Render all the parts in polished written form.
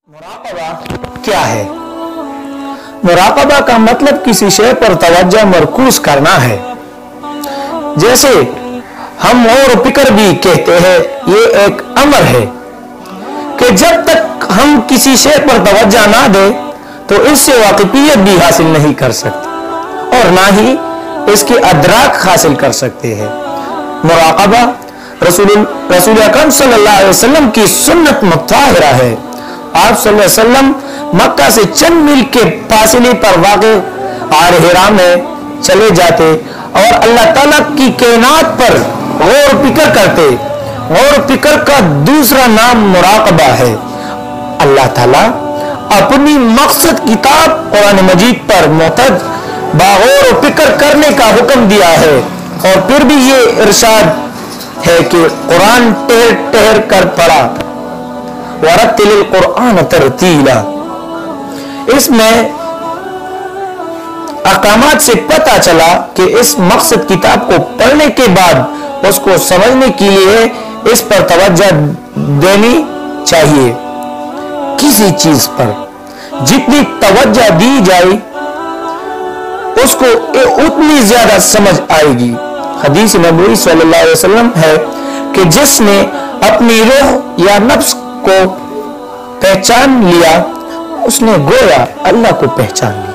मुराक़बा क्या है? मुराक़बा का मतलब किसी शय पर तवज्जो मरकूज करना है। जैसे हम गौर फिक्र भी कहते हैं, ये एक अमर है कि जब तक हम किसी शय पर तवज्जो ना दे तो इससे वाक़िफ़ियत भी हासिल नहीं कर सकते और ना ही इसकी अदराक हासिल कर सकते हैं। मुराक़बा रसूल अकरम सल्लल्लाहु अलैहि वसल्लम की सुन्नत मुत्ताहिरा है। आप सल्लल्लाहु अलैहि वसल्लम मक्का से चंद मील के फासले पर वाक़े गार हिरा में चले जाते और अल्लाह ताला की कायनात पर गौर फिक्र करते। गौर फिक्र का दूसरा नाम मुराक़बा है। अल्लाह ताला अपनी मकसद किताब कुरान मजीद पर मुतद बागौर फिक्र करने का हुक्म दिया है और फिर भी ये इरशाद है कि कुरान ठहर ठहर कर पढ़ा, वरत्तिलिल कुरान तरतीला। इसमें अहकामात से पता चला कि इस मकसद किताब को पढ़ने के बाद उसको समझने के लिए इस पर तवज्जो देनी चाहिए। किसी चीज पर जितनी तवज्जो दी जाए उसको उतनी ज्यादा समझ आएगी। हदीस नबवी सल्लल्लाहु अलैहि वसल्लम है कि जिसने अपनी रूह या नफ्स को पहचान लिया उसने गोया अल्लाह को पहचान लिया।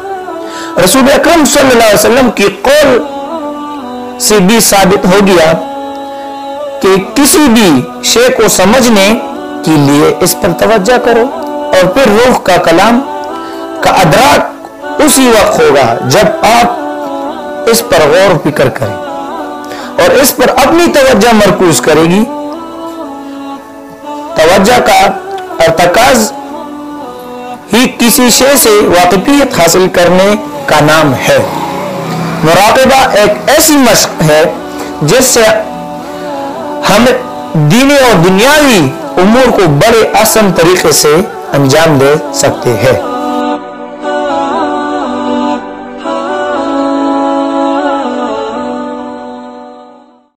रसूल अकरम सल्लल्लाहु अलैहि वसल्लम की कौल से भी साबित हो गया कि किसी भी शय को समझने के लिए इस पर तवज्जो करो और फिर रूह का कलाम का अदराक उसी वक्त होगा जब आप इस पर गौर फिक्र करें और इस पर अपनी तवज्जो मरकूज करेगी। तवज्जो का अर्तकाज ही किसी शय से वाक़िफ़ियत हासिल करने का नाम है। मुराक़बा एक ऐसी मशक़ है जिससे हम दीनी और दुनियावी उमूर को बड़े आसान तरीके से अंजाम दे सकते हैं।